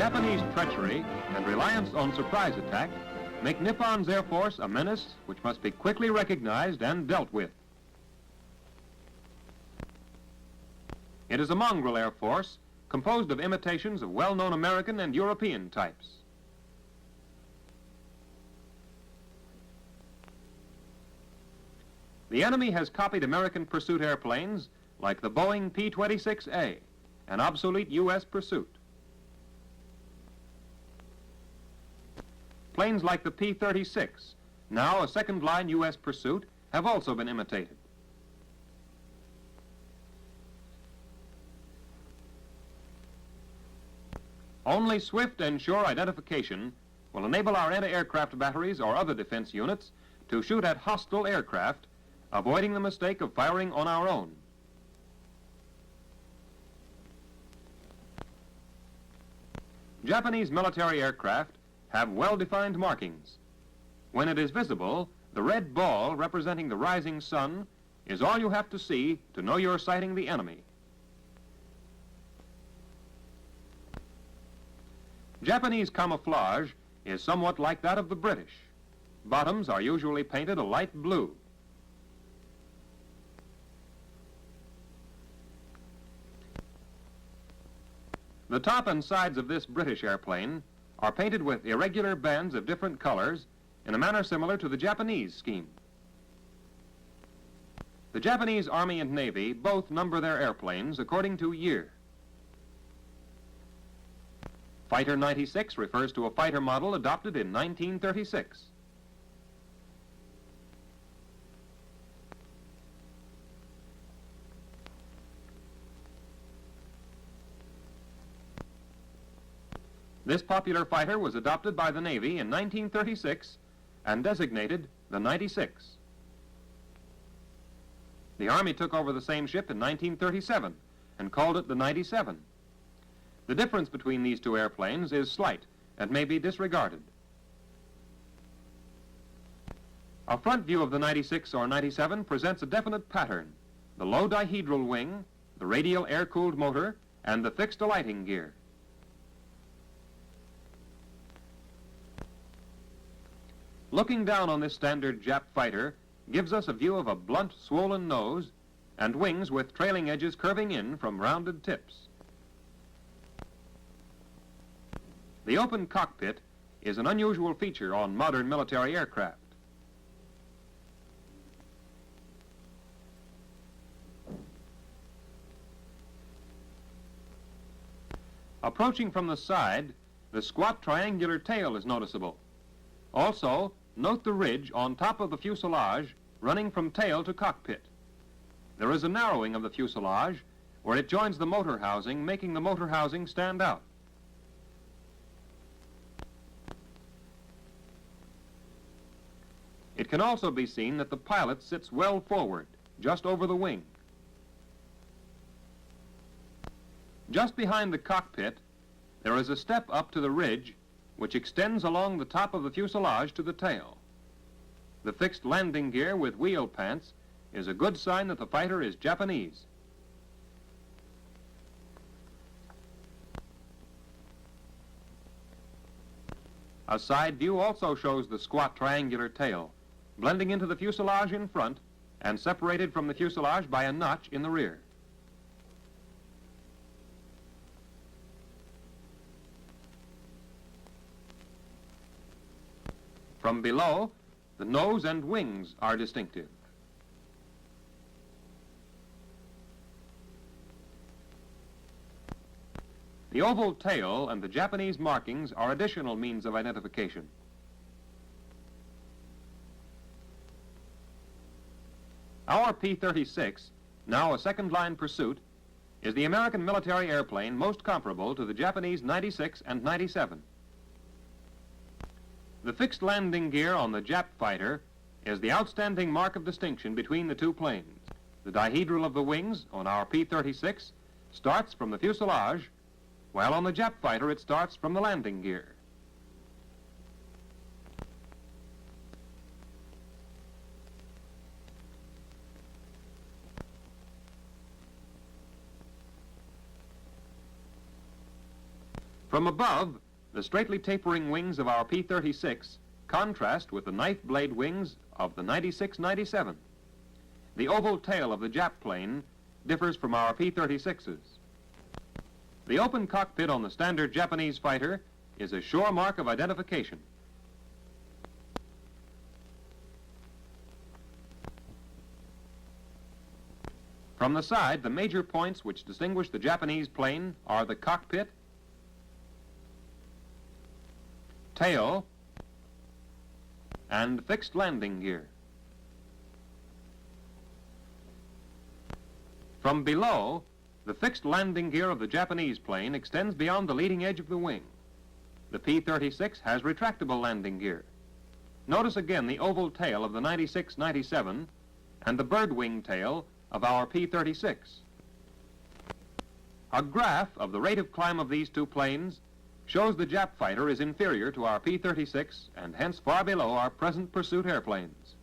Japanese treachery and reliance on surprise attack make Nippon's Air Force a menace which must be quickly recognized and dealt with. It is a mongrel Air Force composed of imitations of well-known American and European types. The enemy has copied American pursuit airplanes like the Boeing P-26A, an obsolete U.S. pursuit. Planes like the P-36, now a second-line U.S. pursuit, have also been imitated. Only swift and sure identification will enable our anti-aircraft batteries or other defense units to shoot at hostile aircraft, avoiding the mistake of firing on our own. Japanese military aircraft have well-defined markings. When it is visible, the red ball representing the rising sun is all you have to see to know you're sighting the enemy. Japanese camouflage is somewhat like that of the British. Bottoms are usually painted a light blue. The top and sides of this British airplane are painted with irregular bands of different colors in a manner similar to the Japanese scheme. The Japanese Army and Navy both number their airplanes according to year. Fighter 96 refers to a fighter model adopted in 1936. This popular fighter was adopted by the Navy in 1936 and designated the 96. The Army took over the same ship in 1937 and called it the 97. The difference between these two airplanes is slight and may be disregarded. A front view of the 96 or 97 presents a definite pattern: the low dihedral wing, the radial air-cooled motor, and the fixed alighting gear. Looking down on this standard Jap fighter gives us a view of a blunt, swollen nose and wings with trailing edges curving in from rounded tips. The open cockpit is an unusual feature on modern military aircraft. Approaching from the side, the squat triangular tail is noticeable. Also, note the ridge on top of the fuselage running from tail to cockpit. There is a narrowing of the fuselage where it joins the motor housing, making the motor housing stand out. It can also be seen that the pilot sits well forward, just over the wing. Just behind the cockpit, there is a step up to the ridge which extends along the top of the fuselage to the tail. The fixed landing gear with wheel pants is a good sign that the fighter is Japanese. A side view also shows the squat triangular tail, blending into the fuselage in front and separated from the fuselage by a notch in the rear. From below, the nose and wings are distinctive. The oval tail and the Japanese markings are additional means of identification. Our P-36, now a second-line pursuit, is the American military airplane most comparable to the Japanese 96 and 97. The fixed landing gear on the Jap fighter is the outstanding mark of distinction between the two planes. The dihedral of the wings on our P-36 starts from the fuselage, while on the Jap fighter it starts from the landing gear. From above, the straightly tapering wings of our P-36 contrast with the knife blade wings of the 96-97. The oval tail of the Jap plane differs from our P-36's. The open cockpit on the standard Japanese fighter is a sure mark of identification. From the side, the major points which distinguish the Japanese plane are the cockpit, tail, and fixed landing gear. From below, the fixed landing gear of the Japanese plane extends beyond the leading edge of the wing. The P-36 has retractable landing gear. Notice again the oval tail of the 96-97 and the bird wing tail of our P-36. A graph of the rate of climb of these two planes shows the Jap fighter is inferior to our P-36 and hence far below our present pursuit airplanes.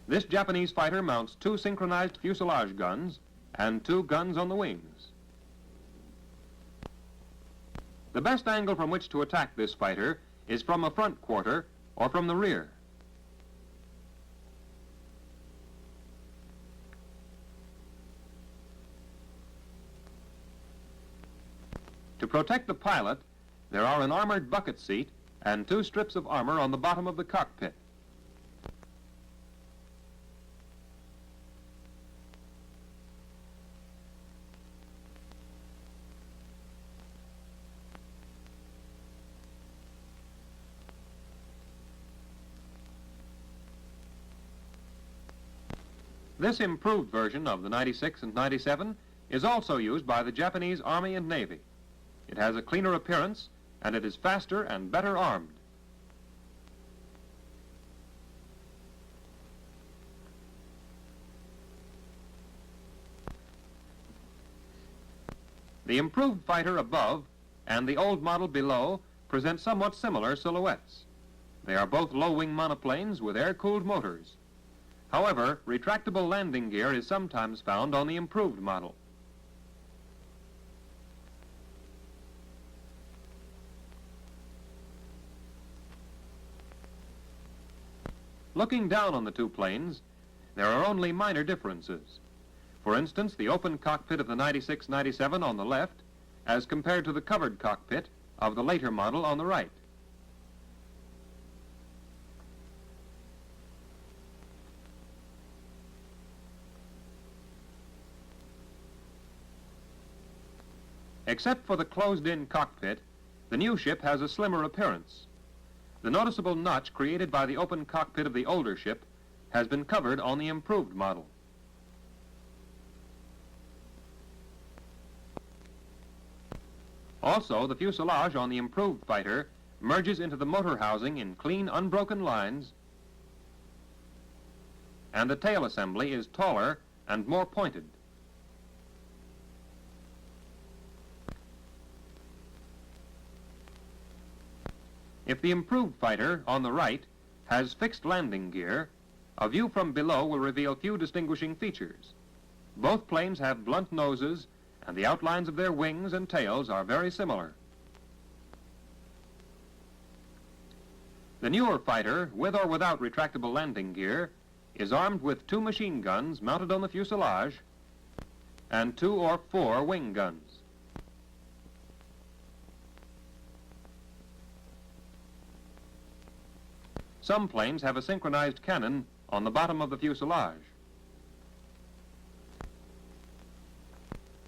This Japanese fighter mounts two synchronized fuselage guns and two guns on the wings. The best angle from which to attack this fighter is from a front quarter or from the rear. To protect the pilot, there are an armored bucket seat and two strips of armor on the bottom of the cockpit. This improved version of the 96 and 97 is also used by the Japanese Army and Navy. It has a cleaner appearance, and it is faster and better armed. The improved fighter above and the old model below present somewhat similar silhouettes. They are both low-wing monoplanes with air-cooled motors. However, retractable landing gear is sometimes found on the improved model. Looking down on the two planes, there are only minor differences. For instance, the open cockpit of the 96-97 on the left as compared to the covered cockpit of the later model on the right. Except for the closed-in cockpit, the new ship has a slimmer appearance. The noticeable notch created by the open cockpit of the older ship has been covered on the improved model. Also, the fuselage on the improved fighter merges into the motor housing in clean, unbroken lines, and the tail assembly is taller and more pointed. If the improved fighter on the right has fixed landing gear, a view from below will reveal few distinguishing features. Both planes have blunt noses, and the outlines of their wings and tails are very similar. The newer fighter, with or without retractable landing gear, is armed with two machine guns mounted on the fuselage and 2 or 4 wing guns. Some planes have a synchronized cannon on the bottom of the fuselage.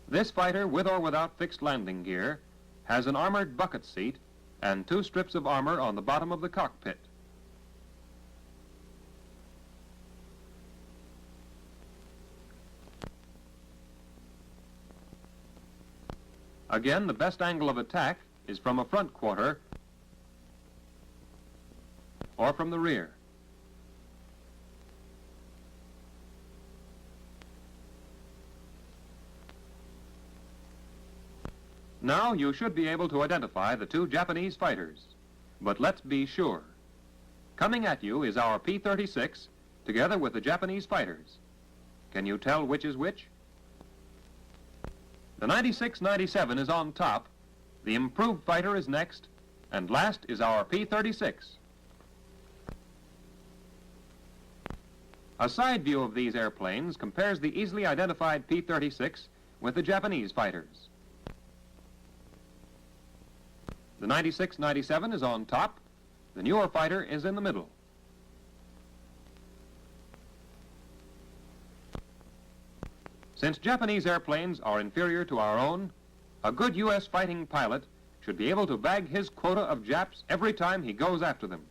This fighter, with or without fixed landing gear, has an armored bucket seat and 2 strips of armor on the bottom of the cockpit. Again, the best angle of attack is from a front quarter or from the rear. Now you should be able to identify the 2 Japanese fighters, but let's be sure. Coming at you is our P-36 together with the Japanese fighters. Can you tell which is which? The 96-97 is on top, the improved fighter is next, and last is our P-36. A side view of these airplanes compares the easily identified P-36 with the Japanese fighters. The 96-97 is on top, the newer fighter is in the middle. Since Japanese airplanes are inferior to our own, a good U.S. fighting pilot should be able to bag his quota of Japs every time he goes after them.